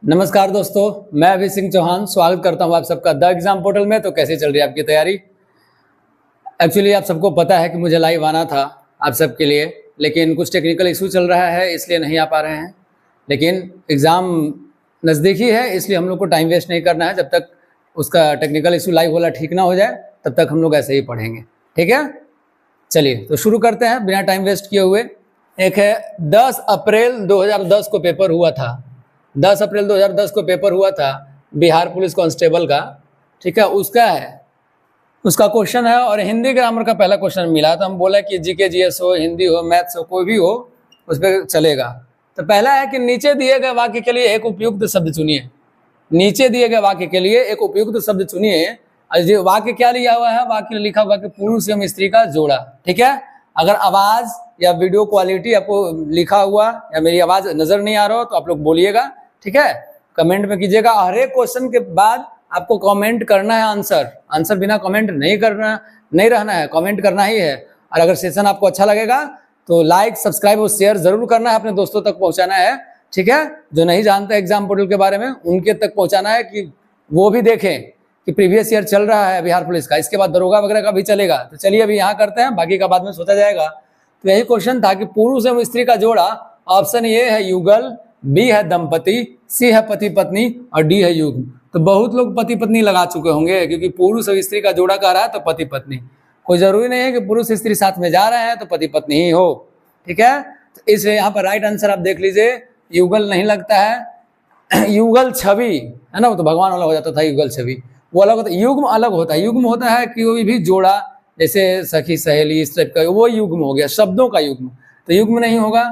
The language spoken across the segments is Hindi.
नमस्कार दोस्तों, मैं अभी सिंह चौहान स्वागत करता हूं आप सबका द एग्जाम पोर्टल में। तो कैसे चल रही है आपकी तैयारी? एक्चुअली आप सबको पता है कि मुझे लाइव आना था आप सबके लिए, लेकिन कुछ टेक्निकल इशू चल रहा है इसलिए नहीं आ पा रहे हैं। लेकिन एग्ज़ाम नज़दीकी है इसलिए हम लोग को टाइम वेस्ट नहीं करना है। जब तक उसका टेक्निकल इशू लाइव वाला ठीक ना हो जाए तब तक हम लोग ऐसे ही पढ़ेंगे, ठीक है? चलिए तो शुरू करते हैं बिना टाइम वेस्ट किए हुए। एक है 10 अप्रैल 2010 को पेपर हुआ था। 10 अप्रैल 2010 को पेपर हुआ था बिहार पुलिस कांस्टेबल का, ठीक है? उसका क्वेश्चन है और हिंदी ग्रामर का पहला क्वेश्चन मिला। तो हम बोला कि जीके जीएस हो, हिंदी हो, मैथ्स हो, कोई भी हो उस पर चलेगा। तो पहला है कि नीचे दिए गए वाक्य के लिए एक उपयुक्त शब्द चुनिए। नीचे दिए गए वाक्य के लिए एक उपयुक्त शब्द चुनिए। वाक्य क्या लिया हुआ है? वाक्य लिखा हुआ कि पुरुष एवं स्त्री का जोड़ा, ठीक है? अगर आवाज या वीडियो क्वालिटी आपको लिखा हुआ या मेरी आवाज नजर नहीं आ रहा हो तो आप लोग बोलिएगा, ठीक है? कमेंट में कीजिएगा। हर एक क्वेश्चन के बाद आपको कमेंट करना है आंसर बिना कमेंट नहीं रहना है, कमेंट करना ही है। और अगर सेशन आपको अच्छा लगेगा तो लाइक, सब्सक्राइब और शेयर जरूर करना है, अपने दोस्तों तक पहुंचाना है, ठीक है? जो नहीं जानते एग्जाम पोर्टल के बारे में उनके तक पहुंचाना है कि वो भी देखें कि प्रीवियस ईयर चल रहा है बिहार पुलिस का, इसके बाद दरोगा वगैरह का भी चलेगा। तो चलिए अभी यहाँ करते हैं, बाकी का बाद में सोचा जाएगा। तो यही क्वेश्चन था कि पुरुष एवं स्त्री का जोड़ा। ऑप्शन ए है युगल, बी है दंपति, सी है पति पत्नी और डी है युग्म। तो बहुत लोग पति पत्नी लगा चुके होंगे क्योंकि पुरुष और स्त्री का जोड़ा कह रहा है तो पति पत्नी। कोई जरूरी नहीं है कि पुरुष स्त्री साथ में जा रहे हैं तो पति पत्नी ही हो, ठीक है? तो इसलिए यहाँ पर राइट आंसर आप देख लीजिए, युगल नहीं लगता है। युगल छवि है ना, वो तो भगवान वाला हो जाता था। युगल छवि वो अलग होता है, युग्म अलग होता है। युग्म होता है कि कोई भी जोड़ा, जैसे सखी सहेली, इस टाइप का, वो युग्म हो गया, शब्दों का युग्म। तो युग्म नहीं होगा,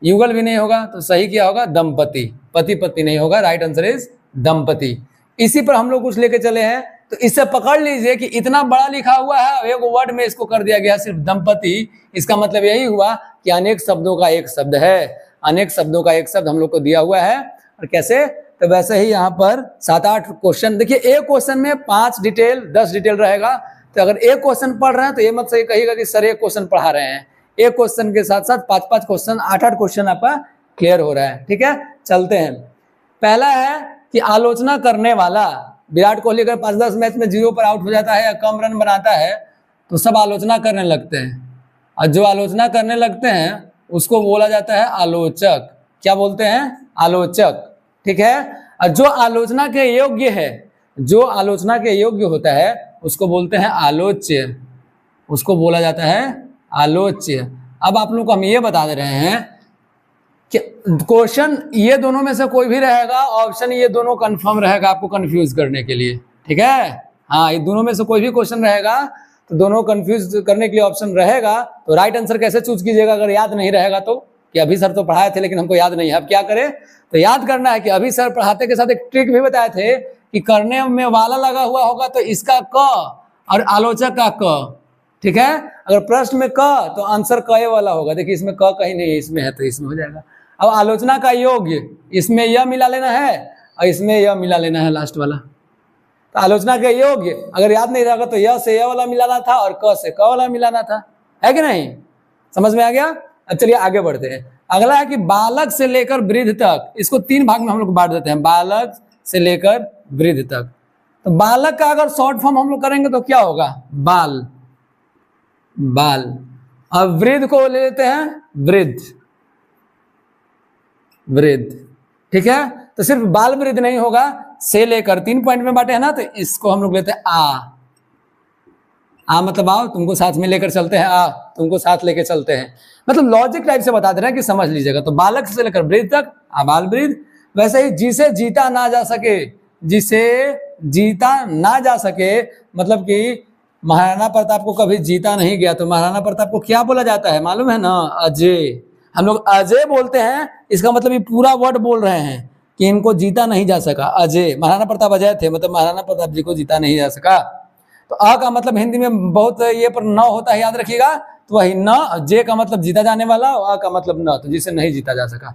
युगल भी नहीं होगा। तो सही क्या होगा? दंपति। पति पत्नी नहीं होगा, राइट आंसर इज दंपति। इसी पर हम लोग कुछ लेके चले हैं। तो इससे पकड़ लीजिए कि इतना बड़ा लिखा हुआ है, एक वर्ड में इसको कर दिया गया सिर्फ दंपति। इसका मतलब यही हुआ कि अनेक शब्दों का एक शब्द है। अनेक शब्दों का एक शब्द हम लोग को दिया हुआ है। और कैसे? तो वैसे ही यहाँ पर 7-8 क्वेश्चन। देखिए एक क्वेश्चन में 5 डिटेल 10 डिटेल रहेगा। तो अगर एक क्वेश्चन पढ़ रहे हैं तो ये मत सही कहिएगा कि सर एक क्वेश्चन पढ़ा रहे हैं। एक क्वेश्चन के साथ साथ 5-5 क्वेश्चन, 8-8 क्वेश्चन आपका क्लियर हो रहा है, ठीक है? चलते हैं। पहला है कि आलोचना करने वाला। विराट कोहली अगर 5-10 मैच में 0 पर आउट हो जाता है या कम रन बनाता है तो सब आलोचना करने लगते हैं, और जो आलोचना करने लगते हैं उसको बोला जाता है आलोचक। क्या बोलते हैं? आलोचक, ठीक है? और जो आलोचना के योग्य है, जो आलोचना के योग्य होता है उसको बोलते हैं आलोच्य, उसको बोला जाता है आलोच्य। अब आप लोग को हम ये बता दे रहे हैं कि क्वेश्चन ये दोनों में से कोई भी रहेगा, ऑप्शन ये दोनों कंफर्म रहेगा आपको कंफ्यूज करने के लिए, ठीक है? हाँ, ये दोनों में से कोई भी क्वेश्चन रहेगा तो दोनों कंफ्यूज करने के लिए ऑप्शन रहेगा। तो राइट आंसर कैसे चूज कीजिएगा अगर याद नहीं रहेगा तो? कि अभी सर तो पढ़ाए थे लेकिन हमको याद नहीं है, अब क्या करें? तो याद करना है कि अभी सर पढ़ाते के साथ एक ट्रिक भी बताए थे कि करने में वाला लगा हुआ होगा तो इसका क और आलोचक का क, ठीक है? अगर प्रश्न में क तो आंसर क वाला होगा। देखिए इसमें क कहीं नहीं है, इसमें है तो इसमें हो जाएगा। अब आलोचना का योग्य, इसमें यह मिला लेना है और इसमें यह मिला लेना है लास्ट वाला। तो आलोचना के योग्य अगर याद नहीं रहेगा तो यह से यह वाला मिलाना था और क से क वाला मिलाना था, है कि नहीं? समझ में आ गया? अब चलिए आगे बढ़ते हैं। अगला है कि बालक से लेकर वृद्ध तक। इसको 3 भाग में हम लोग बांट देते हैं, बालक से लेकर वृद्ध तक। तो बालक का अगर शॉर्ट फॉर्म हम लोग करेंगे तो क्या होगा? बाल, बाल। अब वृद्ध को ले लेते हैं वृद्ध, वृद्ध, ठीक है? तो सिर्फ बाल वृद्ध नहीं होगा, से लेकर 3 पॉइंट में बांटे हैं ना, तो इसको हम लोग लेते हैं आ मतलब आओ, तुमको साथ में लेकर चलते हैं, आ तुमको साथ लेकर चलते हैं। मतलब लॉजिक टाइप से बता दे रहे हैं कि समझ लीजिएगा। तो बालक से लेकर वृद्ध तक, आबाल वृद्ध। वैसे ही जिसे जीता ना जा सके, जिसे जीता ना जा सके मतलब कि महाराणा प्रताप को कभी जीता नहीं गया तो महाराणा प्रताप को क्या बोला जाता है मालूम है ना? अजय। हम लोग अजय बोलते हैं, इसका मतलब ये पूरा वर्ड बोल रहे हैं कि इनको जीता नहीं जा सका। अजय, महाराणा प्रताप अजय थे, मतलब महाराणा प्रताप जी को जीता नहीं जा सका। तो अ का मतलब हिंदी में बहुत ये पर न होता है, याद रखिएगा। तो वही न, जे का मतलब जीता जाने वाला, और अ का मतलब न, तो जिसे नहीं जीता जा सका।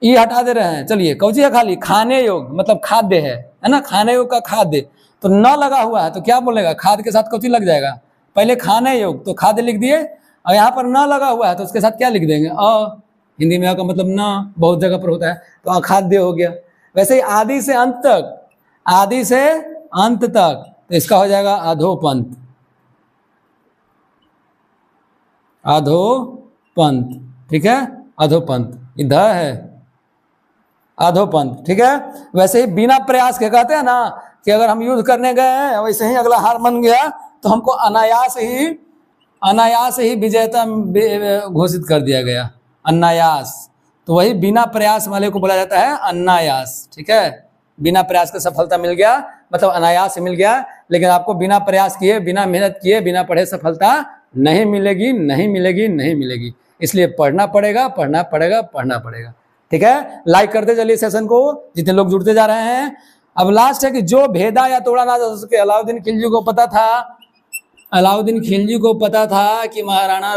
ये हटा दे रहे हैं। चलिए कौची है? खाली खाने योग मतलब खाद्य है ना? खाने योग का खाद्य। तो न लगा हुआ है तो क्या बोलेगा? खाद के साथ कौची लग जाएगा? पहले खाने योग तो खाद्य लिख दिए, और यहाँ पर न लगा हुआ है तो उसके साथ क्या लिख देंगे? हिंदी में अ का मतलब न बहुत जगह पर होता है, तो अखाद्य हो गया। वैसे ही आदि से अंत तक, आदि से अंत तक, तो इसका हो जाएगा अधोपंत, अधोपंत, ठीक है, अधोपंत, इधर है अधोपंत, ठीक है। वैसे ही बिना प्रयास के, कहते हैं ना कि अगर हम युद्ध करने गए हैं, वैसे ही अगला हार मान गया तो हमको अनायास ही विजेता घोषित कर दिया गया, अनायास। तो वही बिना प्रयास वाले को बोला जाता है अनायास, ठीक है। बिना प्रयास के सफलता मिल गया, मतलब अनायास मिल गया। लेकिन आपको बिना प्रयास किए, बिना मेहनत किए, बिना पढ़े सफलता नहीं मिलेगी, नहीं मिलेगी, नहीं मिलेगी। इसलिए पढ़ना पड़ेगा, पढ़ना पड़ेगा, पढ़ना पड़ेगा, ठीक है। लाइक करते चलिए सेशन को, जितने लोग जुड़ते जा रहे हैं। अब लास्ट है कि जो भेदा या तोड़ा ना जा सके। अलाउद्दीन खिलजी को पता था, अलाउद्दीन खिलजी को पता था कि महाराणा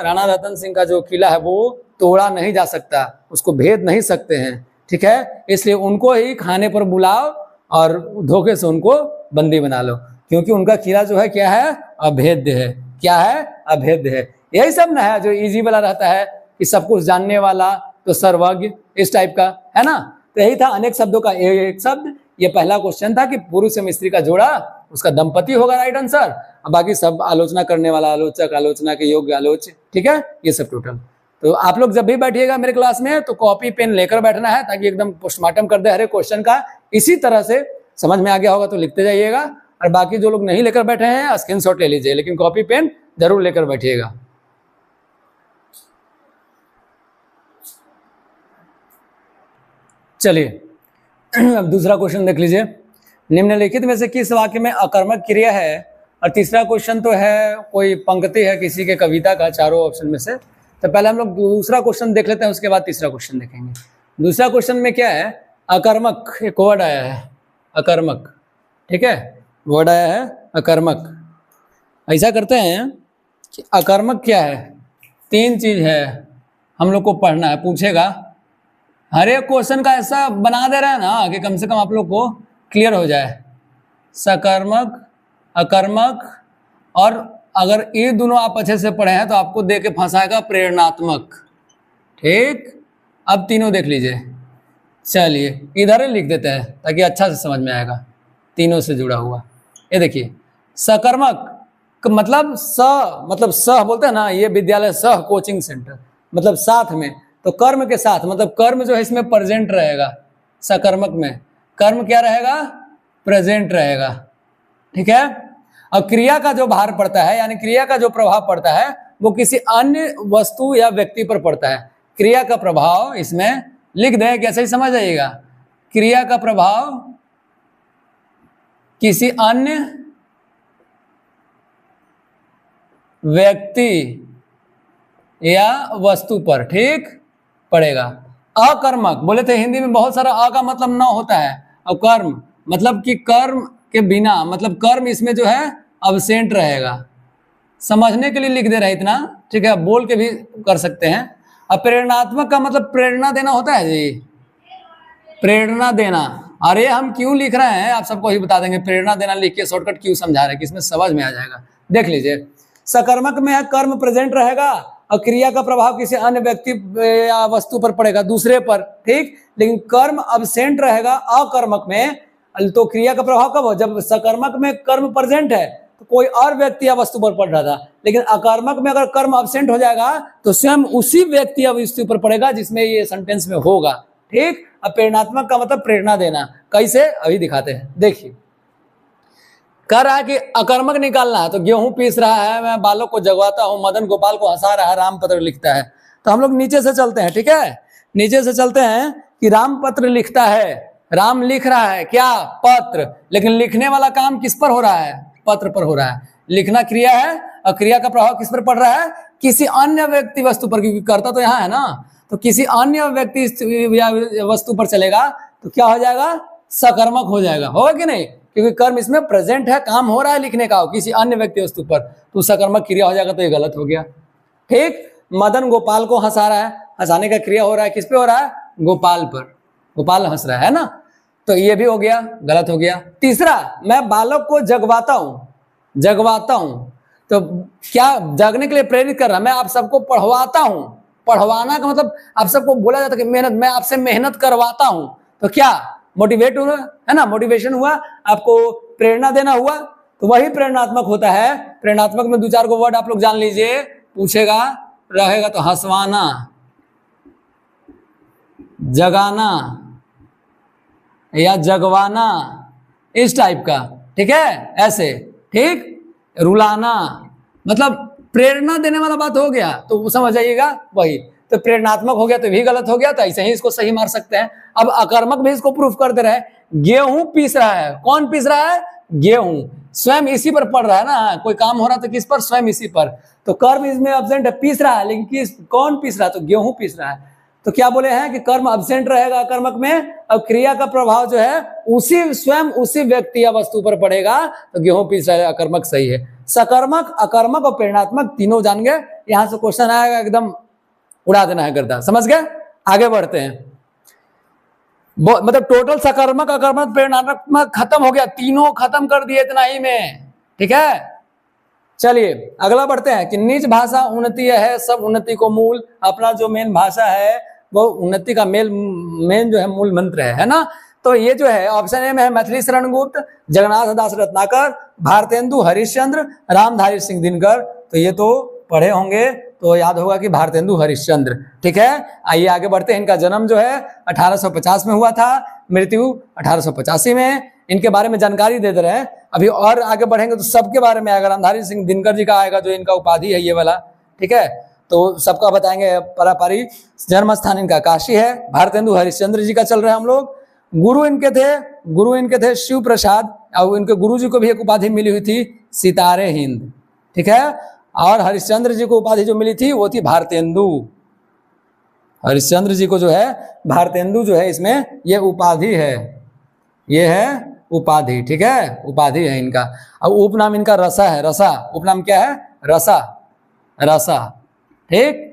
राणा रतन सिंह का जो किला है वो तोड़ा नहीं जा सकता, उसको भेद नहीं सकते हैं, ठीक है। इसलिए उनको ही खाने पर बुलाओ और धोखे से उनको बंदी बना लो, क्योंकि उनका किला जो है क्या है, अभेद्य है। क्या है, अभेद्य है। यही सब ना है जो इजी वाला रहता है कि सब कुछ जानने वाला तो सर्वज्ञ, इस टाइप का है ना। तो यही था अनेक शब्दों का एक शब्द। ये पहला क्वेश्चन था कि पुरुष एवं स्त्री का जोड़ा, उसका दंपति होगा राइट आंसर। अब बाकी सब आलोचना करने वाला आलोचक, आलोचना के योग्य आलोच, ठीक है, ये सब टोटल। तो आप लोग जब भी बैठिएगा मेरे क्लास में तो कॉपी पेन लेकर बैठना है, ताकि एकदम पोस्टमार्टम कर दे हर एक क्वेश्चन का। इसी तरह से समझ में आ गया होगा तो लिखते जाइएगा, और बाकी जो लोग नहीं लेकर बैठे हैं स्क्रीनशॉट ले लीजिए, लेकिन कॉपी पेन जरूर लेकर बैठिएगा। चलिए अब दूसरा क्वेश्चन देख लीजिए। निम्नलिखित में से किस वाक्य में अकर्मक क्रिया है? और तीसरा क्वेश्चन तो है कोई पंक्ति है किसी के कविता का, चारों ऑप्शन में से। तो पहले हम लोग दूसरा क्वेश्चन देख लेते हैं, उसके बाद तीसरा क्वेश्चन देखेंगे। दूसरा क्वेश्चन में क्या है, अकर्मक, एक वर्ड आया है अकर्मक, ठीक है, वर्ड आया है अकर्मक। ऐसा करते हैं कि अकर्मक क्या है, तीन चीज है हम लोग को पढ़ना है, पूछेगा। हर एक क्वेश्चन का ऐसा बना दे रहा है ना कि कम से कम आप लोग को क्लियर हो जाए। सकर्मक, अकर्मक, और अगर ये दोनों आप अच्छे से पढ़े हैं तो आपको दे के फंसाएगा प्रेरणात्मक, ठीक। अब तीनों देख लीजिए। चलिए इधर ही लिख देते हैं ताकि अच्छा से समझ में आएगा, तीनों से जुड़ा हुआ। ये देखिए, सकर्मक मतलब सह बोलते हैं ना, ये विद्यालय सह कोचिंग सेंटर, मतलब साथ में। तो कर्म के साथ, मतलब कर्म जो है इसमें प्रेजेंट रहेगा। सकर्मक में कर्म क्या रहेगा, प्रेजेंट रहेगा, ठीक है। और क्रिया का जो भार पड़ता है, यानी क्रिया का जो प्रभाव पड़ता है वो किसी अन्य वस्तु या व्यक्ति पर पड़ता है। क्रिया का प्रभाव इसमें लिख दें, कैसे ही समझ आइएगा। क्रिया का प्रभाव किसी अन्य व्यक्ति या वस्तु पर, ठीक, पड़ेगा। अकर्मक बोले थे हिंदी में बहुत सारा अ का मतलब न होता है, और कर्म मतलब कि कर्म के बिना, मतलब कर्म इसमें जो है अब्सेंट रहेगा। समझने के लिए लिख दे रहे इतना, ठीक है, बोल के भी कर सकते हैं। अब प्रेरणात्मक का मतलब प्रेरणा देना होता है जी, प्रेरणा देना। अरे हम क्यों लिख रहे हैं आप सबको ही बता देंगे, प्रेरणा देना लिख के शॉर्टकट क्यों समझा रहे हैं कि इसमें समझ में आ जाएगा। देख लीजिए, सकर्मक में है कर्म प्रेजेंट रहेगा और क्रिया का प्रभाव किसी अन्य व्यक्ति या वस्तु पर पड़ेगा, दूसरे पर, ठीक। लेकिन कर्म अब्सेंट रहेगा अकर्मक में। तो क्रिया का प्रभाव कब हो, जब सकर्मक में कर्म प्रेजेंट है तो कोई और व्यक्ति या वस्तु पर पड़ रहा था। लेकिन अकर्मक में अगर कर्म अब्सेंट हो जाएगा तो स्वयं उसी व्यक्ति या वस्तु पर पड़ेगा जिसमें ये सेंटेंस में होगा, ठीक। अब प्रेरणात्मक का मतलब प्रेरणा देना, कैसे अभी दिखाते हैं। देखिए, कह रहा है कि अकर्मक निकालना है, तो गेहूं पीस रहा है, मैं बालों को जगवाता हूं, मदन गोपाल को हंसा रहा है, रामपत्र लिखता है। तो हम लोग नीचे से चलते हैं, ठीक है, नीचे से चलते हैं कि रामपत्र लिखता है, राम लिख रहा है क्या, पत्र। लेकिन लिखने वाला काम किस पर हो रहा है, पत्र पर हो रहा है। लिखना क्रिया है और क्रिया का प्रभाव किस पर पड़ रहा है, किसी अन्य व्यक्ति वस्तु पर, क्योंकि करता तो यहाँ है ना, तो किसी अन्य व्यक्ति या वस्तु पर चलेगा तो क्या हो जाएगा, सकर्मक हो जाएगा, होगा कि नहीं, क्योंकि कर्म इसमें प्रेजेंट है, काम हो रहा है लिखने का किसी अन्य व्यक्ति वस्तु पर, तो सकर्मक क्रिया हो जाएगा, तो ये गलत हो गया, ठीक। मदन गोपाल को हंसा रहा है, हंसाने का क्रिया हो रहा है किस पे हो रहा है, गोपाल पर, गोपाल हंस रहा है ना, तो ये भी हो गया, गलत हो गया। तीसरा, मैं बालक को जगवाता हूं, जगवाता हूं, तो क्या जागने के लिए प्रेरित कर रहा है, मैं आप सबको पढ़वाता हूं। पढ़वाना का मतलब आप सबको बोला जाता है कि मेहनत, मैं आपसे मेहनत करवाता हूं, तो क्या मोटिवेट हुआ है ना, मोटिवेशन हुआ, आपको प्रेरणा देना हुआ, तो वही प्रेरणात्मक होता है। प्रेरणात्मक में दो चार को वर्ड आप लोग जान लीजिए, पूछेगा रहेगा तो हंसवाना, जगाना या जगवाना, इस टाइप का, ठीक है, ऐसे, ठीक, रुलाना, मतलब प्रेरणा देने वाला बात हो गया, तो वो समझ जाइएगा वही। तो प्रेरणात्मक हो गया तो भी गलत हो गया, तो ऐसे ही इसको सही मार सकते हैं। अब अकर्मक भी इसको प्रूफ कर दे रहा है, गेहूं पीस रहा है, कौन पीस रहा है, गेहूं, स्वयं इसी पर पड़ रहा है ना, कोई काम हो रहा तो किस पर, स्वयं इसी पर, तो कर्म इसमें एब्सेंट है, पीस रहा है, लेकिन किस, कौन पीस रहा है, तो गेहूं पीस रहा है। तो क्या बोले हैं कि कर्म एब्सेंट रहेगा अकर्मक में, अब क्रिया का प्रभाव जो है उसी स्वयं उसी व्यक्ति या वस्तु पर पड़ेगा, तो गेहूं पीस रहा है, अकर्मक सही है। सकर्मक, अकर्मक और प्रेरणात्मक तीनों जान गए, यहां से क्वेश्चन आएगा एकदम उड़ा देना है गर्दा, समझ गए। आगे बढ़ते हैं, मतलब टोटल सकर्मक, अकर्मक, प्रेरणात्मक खत्म हो गया, तीनों खत्म कर दिए इतना ही में, ठीक है। चलिए अगला बढ़ते हैं कि निज भाषा उन्नति है, सब उन्नति को मूल, अपना जो मेन भाषा है वो उन्नति का मेन जो है मूल मंत्र है ना। तो ये जो है ऑप्शन ए में है मैथिली शरण गुप्त, जगन्नाथ दास रत्नाकर, भारतेंदु हरिश्चंद्र, रामधारी सिंह दिनकर। तो ये तो पढ़े होंगे तो याद होगा कि भारतेंदु हरिश्चंद्र, ठीक है। आइए आगे बढ़ते हैं। इनका जन्म जो है 1850 में हुआ था, मृत्यु 1885 में। इनके बारे में जानकारी दे रहे हैं, अभी और आगे बढ़ेंगे तो सबके बारे में आएगा। रामधारी सिंह दिनकर जी का आएगा, जो इनका उपाधि है ये वाला, ठीक है, तो सबका बताएंगे परापारी। जन्म स्थान इनका काशी है। भारतेंदु हरिश्चंद्र जी का चल रहा है हम लोग। गुरु इनके थे शिव प्रसाद, और इनके गुरु जी को भी एक उपाधि मिली हुई थी सितारे हिंद, ठीक है। और हरिश्चंद्र जी को उपाधि जो मिली थी वो थी भारतेंदु। हरिश्चंद्र जी को जो है भारतेंदु जो है, इसमें ये उपाधि है, ये है उपाधि, ठीक है, उपाधि है इनका। अब उपनाम इनका रसा है, रसा, उपनाम क्या है, रसा, रसा, ठीक।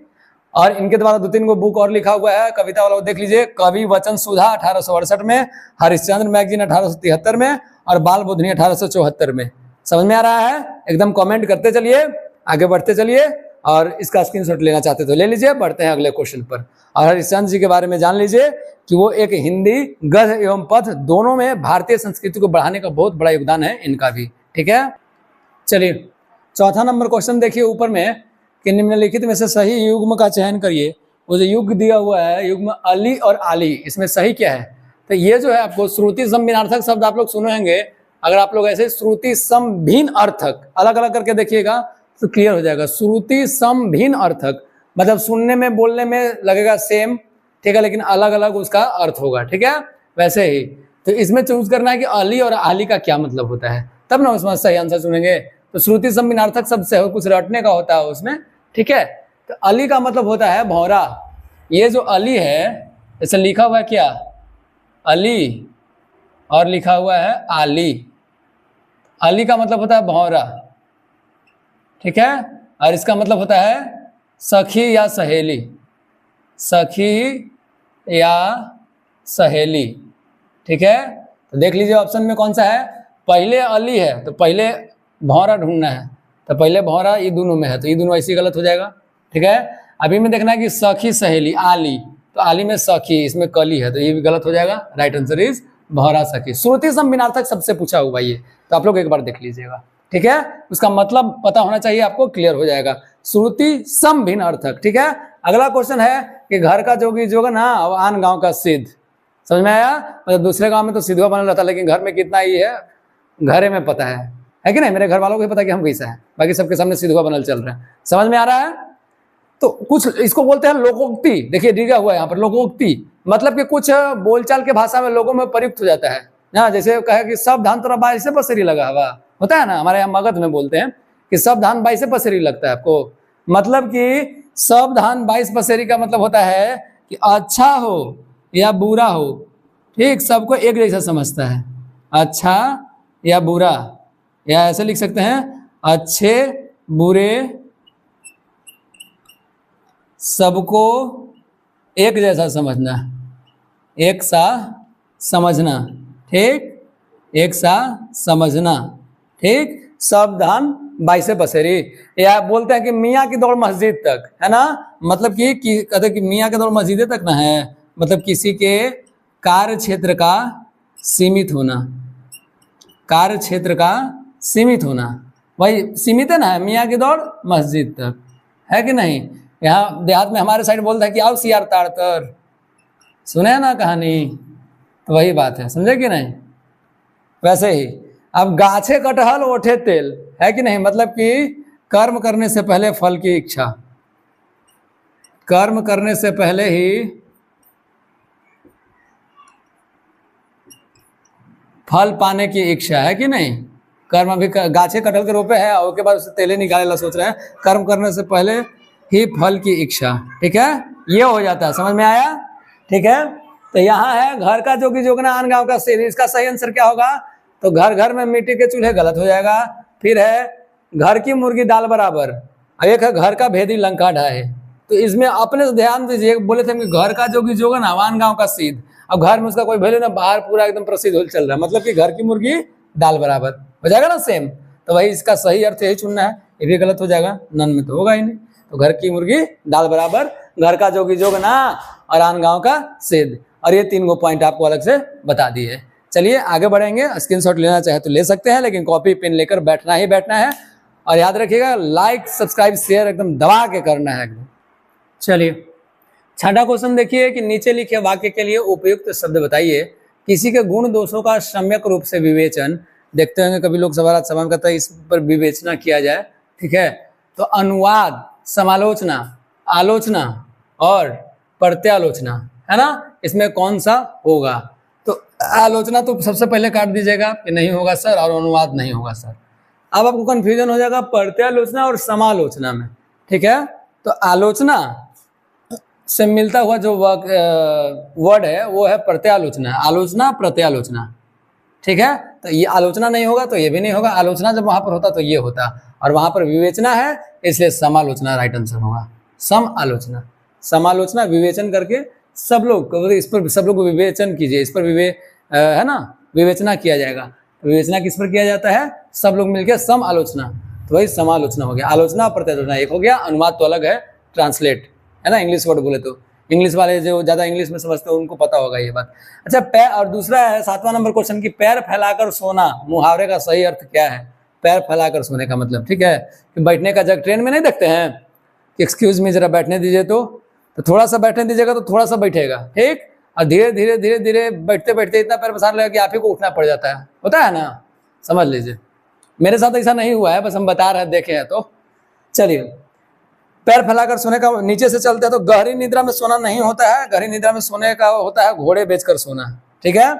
और इनके द्वारा दो तीन को बुक और लिखा हुआ है, कविता वाला देख लीजिए, कवि वचन सुधा 1868 में, हरिश्चंद्र मैगजीन 1873 में, और बाल बोधनी 1874 में। समझ में आ रहा है, एकदम कमेंट करते चलिए, आगे बढ़ते चलिए, और इसका स्क्रीनशॉट लेना चाहते तो ले लीजिए। बढ़ते हैं अगले क्वेश्चन पर। और हरिश्चंद्र जी के बारे में जान लीजिए कि वो एक हिंदी गद्य एवं पद्य दोनों में भारतीय संस्कृति को बढ़ाने का बहुत बड़ा योगदान है इनका भी, ठीक है। चलिए चौथा नंबर क्वेश्चन देखिए ऊपर में कि निम्नलिखित में से सही युग्म का चयन करिए। वो जो युग दिया हुआ है, युग्म अली और आली, इसमें सही क्या है। तो ये जो है आपको श्रुति समभिन्नार्थक शब्द आप लोग सुनेंगे, अगर आप लोग ऐसे श्रुति समभिन्न अर्थक अलग अलग करके देखिएगा तो क्लियर हो जाएगा। श्रुति समभिन्न अर्थक मतलब सुनने में बोलने में लगेगा सेम, ठीक है, लेकिन अलग अलग उसका अर्थ होगा, ठीक है। वैसे ही तो इसमें चूज करना है कि अली और आली का क्या मतलब होता है, तब ना उसमें सही आंसर चुनेंगे। तो श्रुति समभिन्नार्थक शब्द से कुछ रटने का होता है उसमें, ठीक है। तो अली का मतलब होता है भौरा। ये जो अली है इसे लिखा हुआ है क्या, अली, और लिखा हुआ है आली। अली का मतलब होता है भौरा, ठीक है, और इसका मतलब होता है सखी या सहेली, सखी या सहेली, ठीक है। तो देख लीजिए ऑप्शन में कौन सा है, पहले अली है तो पहले भौरा ढूंढना है, तो पहले भौरा ये दोनों में है, तो ये दोनों ऐसे गलत हो जाएगा, ठीक है। अभी में देखना है कि सखी सहेली आली, तो आली में सखी, इसमें कली है, तो ये भी गलत हो जाएगा। राइट आंसर इज भौरा सखी। श्रुति समभिन्नार्थक सबसे पूछा हुआ ये, तो आप लोग एक बार देख लीजिएगा, ठीक है। उसका मतलब पता होना चाहिए आपको, क्लियर हो जाएगा। श्रुति समभिन्न अर्थक, ठीक है। अगला क्वेश्चन है कि घर का जोगी जोग ना आन गांव का सिद्ध, समझ में आया। मतलब दूसरे गांव में तो सिद्धवा बनल रहता, लेकिन घर में कितना ही है घरे में पता है कि नहीं। मेरे घर वालों को भी पता कि हम कैसा है, बाकी सबके सामने सिद्धवा बनल चल रहा है। समझ में आ रहा है। तो कुछ इसको बोलते हैं लोकोक्ति, देखिए दिया हुआ है यहाँ पर लोकोक्ति, मतलब कि कुछ बोलचाल के भाषा में लोगों में प्रयुक्त हो जाता है ना। जैसे कहे कि सब धान तोरा बाई से पसरी लगा हुआ होता है ना, हमारे यहाँ मगध में बोलते हैं कि सब धान 22 से पसेरी लगता है आपको। मतलब कि सब धान 22 पसेरी का मतलब होता है कि अच्छा हो या बुरा हो, ठीक, सबको एक जैसा समझता है, अच्छा या बुरा, या ऐसे लिख सकते हैं अच्छे बुरे सबको एक जैसा समझना, एक सा समझना, ठीक, एक सा समझना, ठीक। सब धान 22 से पसेरी, या बोलते हैं कि मियाँ की दौड़ मस्जिद तक, है ना। मतलब कि कहते हैं कि मियाँ की दौड़ मस्जिद तक ना है, मतलब किसी के कार्य क्षेत्र का सीमित होना, कार्य क्षेत्र का सीमित होना, वही सीमित है ना, मियाँ की दौड़ मस्जिद तक, है कि नहीं। यहाँ देहात में हमारे साइड बोलता है कि आओ सियार ताड़ तर, सुने ना कहानी, तो वही बात है, समझे कि नहीं। वैसे ही अब गाछे कटहल ओठे तेल, है कि नहीं, मतलब कि कर्म करने से पहले फल की इच्छा, कर्म करने से पहले ही फल पाने की इच्छा, है कि नहीं। कर्म अभी गाछे कटहल के रोपे है और उसके बाद उससे तेले निकाले ला सोच रहे हैं, कर्म करने से पहले ही फल की इच्छा, ठीक है, ये हो जाता है, समझ में आया, ठीक है। तो यहाँ है घर का जोगी जोगना आन गांव का सिर, इसका सही आंसर क्या होगा, तो घर घर में मिट्टी के चूल्हे, गलत हो जाएगा। फिर है घर की मुर्गी दाल बराबर, एक है घर का भेदी लंका ढाए, तो इसमें अपने से ध्यान दीजिए, बोले थे कि घर का जोगी जोगना आन गांव का सीध, अब घर में उसका कोई वैल्यू ना, बाहर पूरा एकदम प्रसिद्ध हो चल रहा है, मतलब कि घर की मुर्गी दाल बराबर हो जाएगा ना सेम, तो वही इसका सही अर्थ यही चुनना है, ये भी गलत हो जाएगा, नन में तो होगा ही नहीं। तो घर की मुर्गी दाल बराबर, घर का जोगी जोगना और आन गांव का सिद्ध, और ये 3 पॉइंट आपको अलग से बता दिए। चलिए आगे बढ़ेंगे, स्क्रीनशॉट लेना चाहे तो ले सकते हैं, लेकिन कॉपी पेन लेकर बैठना ही बैठना है, और याद रखिएगा लाइक सब्सक्राइब शेयर एकदम दबा के करना है एकदम। चलिए 6वां क्वेश्चन देखिए कि नीचे लिखे वाक्य के लिए उपयुक्त शब्द बताइए, किसी के गुण दोषों का सम्यक रूप से विवेचन, देखते होंगे कभी लोग सवाल करता है इस पर विवेचना किया जाए, ठीक है। तो अनुवाद, समालोचना, आलोचना और प्रत्यालोचना, है ना, इसमें कौन सा होगा। तो आलोचना तो सबसे पहले काट दीजिएगा कि नहीं होगा सर, और अनुवाद नहीं होगा सर। अब आपको कंफ्यूजन हो जाएगा प्रत्यालोचना और समालोचना में, ठीक है। तो आलोचना से मिलता हुआ जो वर्ड है वो है प्रत्यालोचना, आलोचना प्रत्यालोचना, ठीक है। तो ये आलोचना नहीं होगा तो ये भी नहीं होगा, आलोचना जब वहां पर होता तो ये होता, और वहां पर विवेचना है इसलिए समालोचना राइट आंसर होगा। सम आलोचना, समालोचना विवेचन करके सब लोग, इस पर सब लोग विवेचन कीजिए, इस पर है ना, विवेचना किया जाएगा। विवेचना किस पर किया जाता है, सब लोग मिलकर सम आलोचना, तो वही समालोचना हो गया। आलोचना प्रत्यालोचना एक हो गया, अनुवाद तो अलग है, ट्रांसलेट, है ना, इंग्लिश वर्ड बोले तो, इंग्लिश वाले जो ज्यादा इंग्लिश में समझते हैं उनको पता होगा ये बात। अच्छा पैर, और दूसरा है 7वां नंबर क्वेश्चन की पैर फैलाकर सोना, मुहावरे का सही अर्थ क्या है। पैर फैलाकर सोने का मतलब, ठीक है, कि बैठने का जग ट्रेन में नहीं देखते हैं कि एक्सक्यूज मी जरा बैठने दीजिए, तो थोड़ा सा बैठने दीजिएगा तो थोड़ा सा बैठेगा, ठीक, और धीरे धीरे धीरे धीरे बैठते बैठते इतना पैर पसार लेगा कि आप ही को उठना पड़ जाता है, होता है ना, समझ लीजिए। मेरे साथ ऐसा नहीं हुआ है, बस हम बता रहे हैं, देखे हैं तो। चलिए पैर फैलाकर सोने का, नीचे से चलते हैं तो गहरी निद्रा में सोना नहीं होता है, गहरी निद्रा में सोने का होता है घोड़े बेचकर सोना, ठीक है।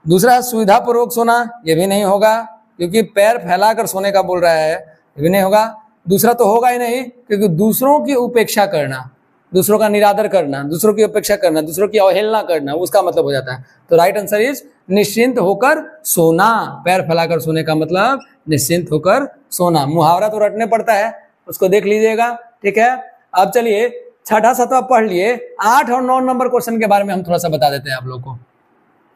दूसरा है सुविधा पूर्वक सोना, ये भी नहीं होगा क्योंकि पैर फैलाकर सोने का बोल रहा है, ये भी नहीं होगा। दूसरा तो होगा ही नहीं क्योंकि दूसरों की उपेक्षा करना, दूसरों का निरादर करना, दूसरों की उपेक्षा करना, दूसरों की अवहेलना करना, उसका मतलब हो जाता है। तो राइट आंसर इज निश्चिंत होकर सोना, पैर फैलाकर सोने का मतलब निश्चिंत होकर सोना। मुहावरा तो रटने पड़ता है, उसको देख लीजिएगा, ठीक है। अब चलिए 6वां 7वां पढ़ लिए, 8 और 9 नंबर क्वेश्चन के बारे में हम थोड़ा सा बता देते हैं आप लोग को,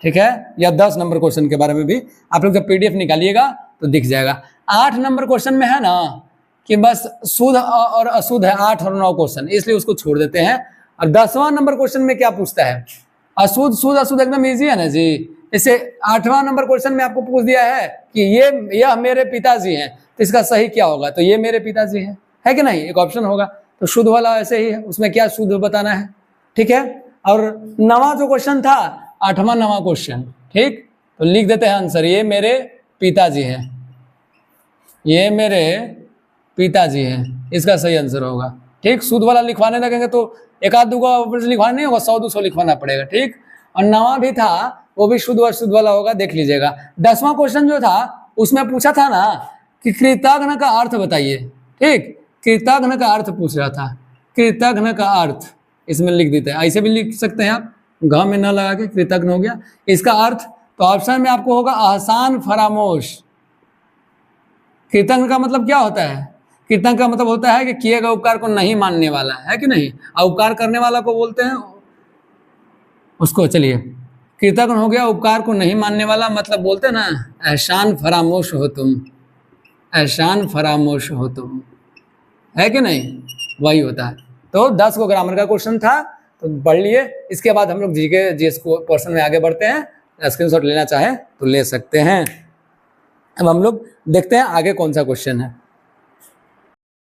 ठीक है, या 10 नंबर क्वेश्चन के बारे में भी आप लोग जब PDF निकालिएगा तो दिख जाएगा। 8 नंबर क्वेश्चन में है ना कि बस शुद्ध और अशुद्ध है, 8 और 9 क्वेश्चन, इसलिए उसको छोड़ देते हैं। और 10वां नंबर क्वेश्चन में क्या पूछता है, अशुद्ध शुद्ध अशुद्ध एकदम इजी है ना जी। इसे 8वां नंबर क्वेश्चन में आपको पूछ दिया है कि यह मेरे पिताजी हैं, तो इसका सही क्या होगा, तो ये मेरे पिताजी हैं, है कि नहीं, एक ऑप्शन होगा। तो शुद्ध वाला ऐसे ही है, उसमें क्या शुद्ध बताना है, ठीक है। और 9वां जो क्वेश्चन था, 8वां 9वां क्वेश्चन, ठीक, तो लिख देते हैं आंसर, ये मेरे पिताजी हैं, ये मेरे पिताजी हैं, इसका सही आंसर होगा, ठीक। शुद्ध वाला लिखवाने लगेंगे तो एक आध दूगो लिखवाना नहीं होगा, 100-200 लिखवाना पड़ेगा, ठीक। और 9वां भी था वो भी शुद्ध और शुद्ध वाला होगा, देख लीजिएगा। 10वां क्वेश्चन जो था उसमें पूछा था ना कि कृतघ्न का अर्थ बताइए, ठीक, कृतघ्न का अर्थ पूछ रहा था, कृतघ्न का अर्थ इसमें लिख देते हैं, ऐसे भी लिख सकते हैं आप, घ में न लगा के कृतघ्न हो गया। इसका अर्थ तो ऑप्शन में आपको होगा आसान फरामोश। कृतघ्न का मतलब क्या होता है, कृतघ्न का मतलब होता है कि किए गए उपकार को नहीं मानने वाला, है कि नहीं, और उपकार करने वाला को बोलते हैं उसको। चलिए कृतघ्न हो गया, उपकार को नहीं मानने वाला, मतलब बोलते हैं ना एहसान फरामोश हो तुम, एहसान फरामोश हो तुम, है कि नहीं, वही होता है। तो 10 को ग्रामर का क्वेश्चन था, तो पढ़ लिए। इसके बाद हम लोग जीके जीएस को पोर्शन में आगे बढ़ते हैं। स्क्रीनशॉट लेना चाहें तो ले सकते हैं। अब हम लोग देखते हैं आगे कौन सा क्वेश्चन है।